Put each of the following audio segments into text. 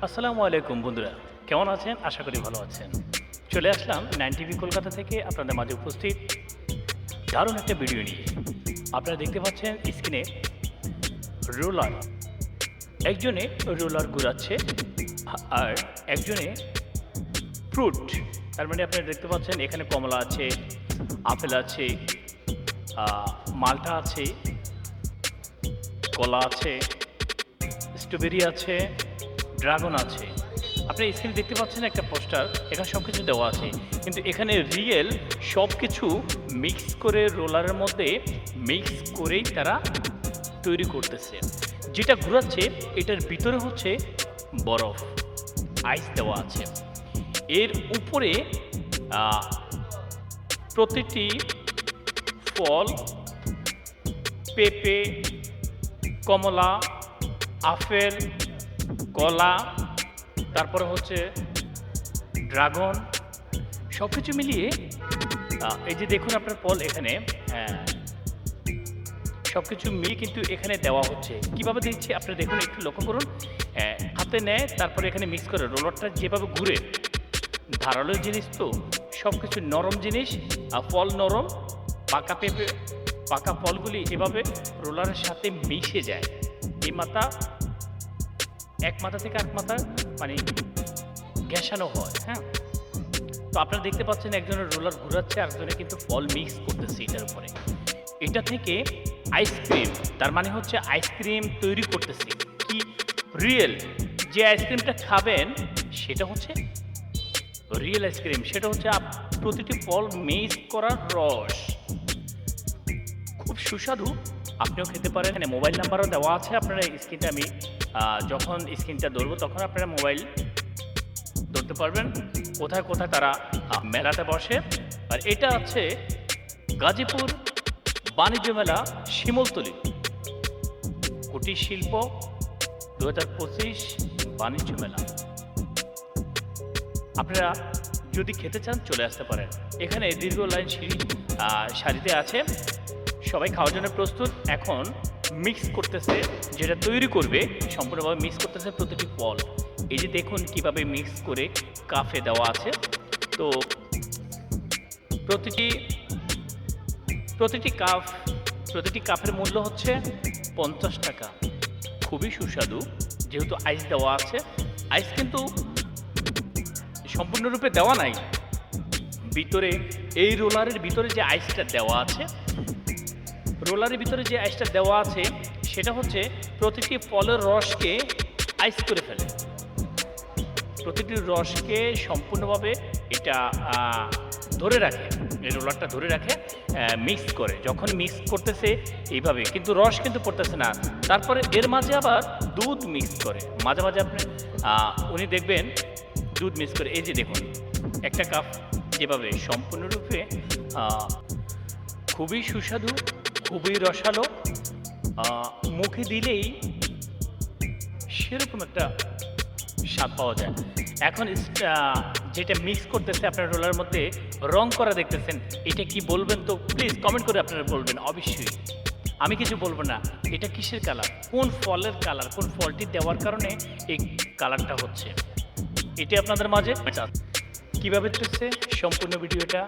আসসালামু আলাইকুম বন্ধুরা, কেমন আছেন? আশা করি ভালো আছেন। চলে আসলাম 9TV কলকাতা থেকে আপনাদের মাঝে উপস্থিত দারুণ একটা ভিডিও নিয়ে। আপনারা দেখতে পাচ্ছেন স্ক্রিনে রোলার, একজনে রোলার ঘুরাচ্ছে আর একজনে ফ্রুট। তার মানে আপনারা দেখতে পাচ্ছেন এখানে কমলা আছে, আপেল আছে, মালটা আছে, কলা আছে, স্ট্রবেরি আছে, ড্রাগন আছে। আপনি স্ক্রিনে দেখতে পাচ্ছেন একটা পোস্টার, এখানে সব কিছু দেওয়া আছে, কিন্তু এখানে রিয়েল সব কিছু মিক্স করে রোলারের মধ্যে মিক্স করেই তারা তৈরি করতেছে। যেটা ঘোরাচ্ছে এটার ভিতরে হচ্ছে বরফ, আইস দেওয়া আছে। এর উপরে প্রতিটি ফল, পেঁপে, কমলা, আপেল, কলা, তারপরে হচ্ছে ড্রাগন, সব কিছু মিলিয়ে এই যে দেখুন আপনার ফল এখানে সব কিছু মিলিয়ে কিন্তু এখানে দেওয়া হচ্ছে। কিভাবে দিচ্ছি আপনারা দেখুন, একটু লক্ষ্য করুন। হাতে নেয়, তারপরে এখানে মিক্স করে রোলারটা যেভাবে ঘুরে, ধারালো জিনিস তো, সব কিছু নরম জিনিস, ফল নরম, পাকা পেঁপে, পাকা ফলগুলি এভাবে রোলারের সাথে মিশে যায়। এই মাথা এক মাথা থেকে এক মাথা মানে ঘেঁষানো হয়। হ্যাঁ, তো আপনারা দেখতে পাচ্ছেন একজনের রোলার ঘুরাচ্ছে, আরেকজনে কিন্তু ফল মিক্স করতেছে এটার উপরে। এটা থেকে আইসক্রিম, তার মানে হচ্ছে আইসক্রিম তৈরি করতেছে। কি রিয়েল যে আইসক্রিমটা খাবেন সেটা হচ্ছে রিয়েল আইসক্রিম, সেটা হচ্ছে প্রতিটি ফল মিক্স করার রস, খুব সুস্বাদু। আপনিও খেতে পারেন। এখানে মোবাইল নাম্বারও দেওয়া আছে। আপনারা স্ক্রিনটা আমি যখন স্ক্রিনটা ধরবো তখন আপনারা মোবাইল ধরতে পারবেন। কোথায় কোথায় তারা মেলাতে বসে। আর এটা আছে গাজীপুর বাণিজ্য মেলা, শিমলতলি, কুটির শিল্প 2025 বাণিজ্য মেলা। আপনারা যদি খেতে চান চলে আসতে পারেন। এখানে দীর্ঘ লাইন সারিতে আছে, সবাই খাওয়ার জন্য প্রস্তুত। এখন মিক্স করতেছে, যেটা তৈরি করবে সম্পূর্ণভাবে মিক্স করতেছে প্রতিটি ফল। এই যে দেখুন কিভাবে মিক্স করে কাফে দেওয়া আছে। তো প্রতিটি কাপের মূল্য হচ্ছে 50 টাকা। খুবই সুস্বাদু, যেহেতু আইস দেওয়া আছে। আইস কিন্তু সম্পূর্ণরূপে দেওয়া নাই, ভিতরে এই রোলারের ভিতরে যে আইসটা দেওয়া আছে, রোলারের ভিতরে যে আইসটা দেওয়া আছে সেটা হচ্ছে প্রতিটি ফলের রসকে আইস করে ফেলে। প্রতিটি রসকে সম্পূর্ণভাবে এটা ধরে রাখে, এই রোলারটা ধরে রাখে মিক্স করে। যখন মিক্স করতেছে এইভাবে, কিন্তু রস কিন্তু পড়তেছে না। তারপরে এর মাঝে আবার দুধ মিক্স করে, মাঝে মাঝে আপনি উনি দেখবেন দুধ মিক্স করে। এই যে দেখুন একটা কাপ যেভাবে সম্পূর্ণরূপে খুবই সুস্বাদু, খুবই রসালো, মুখে দিলেই সেরকম একটা স্বাদ পাওয়া যায়। এখন যেটা মিক্স করতেছে আপনার রোলার মধ্যে রং করা দেখতেছেন, এটা কি বলবেন? তো প্লিজ কমেন্ট করে আপনারা বলবেন। অবশ্যই আমি কিছু বলবো না। এটা কিসের কালার, কোন ফলের কালার, কোন ফলটি দেওয়ার কারণে এই কালারটা হচ্ছে, এটি আপনাদের মাঝে কীভাবে চলছে সম্পূর্ণ ভিডিওটা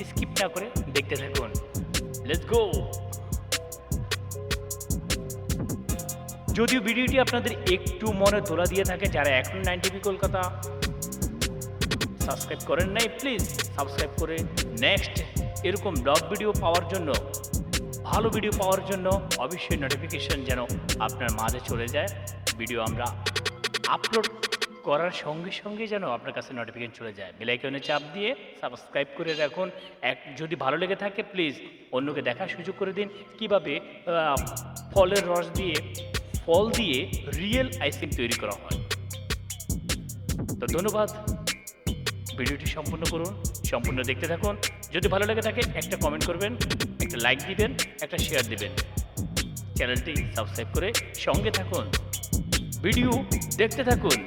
স্কিপ না করে দেখতে থাকুন। Let's go. যদিও ভিডিওটি আপনাদের একটু মনে ধোলা দিয়ে থাকে, যারা এখন 9TV কলকাতা সাবস্ক্রাইব করেন নাই, প্লিজ সাবস্ক্রাইব করে নেক্সট এরকম ব্লগ ভিডিও পাওয়ার জন্য, ভালো ভিডিও পাওয়ার জন্য অবশ্যই নোটিফিকেশন যেন আপনার মাঝে চলে যায়। ভিডিও আমরা আপলোড করার সঙ্গে সঙ্গে যেন আপনার কাছে নোটিফিকেশন চলে যায়। বেল আইকনে চাপ দিয়ে সাবস্ক্রাইব করে রাখুন। যদি ভালো লেগে থাকে প্লিজ অন্যকে দেখার সুযোগ করে দিন কীভাবে ফলের রস দিয়ে, ফল দিয়ে রিয়েল আইসক্রিম তৈরি করা হয়। তো ধন্যবাদ, ভিডিওটি সম্পূর্ণ করুন, সম্পূর্ণ দেখতে থাকুন। যদি ভালো লেগে থাকে একটা কমেন্ট করবেন, একটা লাইক দিবেন, একটা শেয়ার দিবেন। চ্যানেলটি সাবস্ক্রাইব করে সঙ্গে থাকুন, ভিডিও দেখতে থাকুন।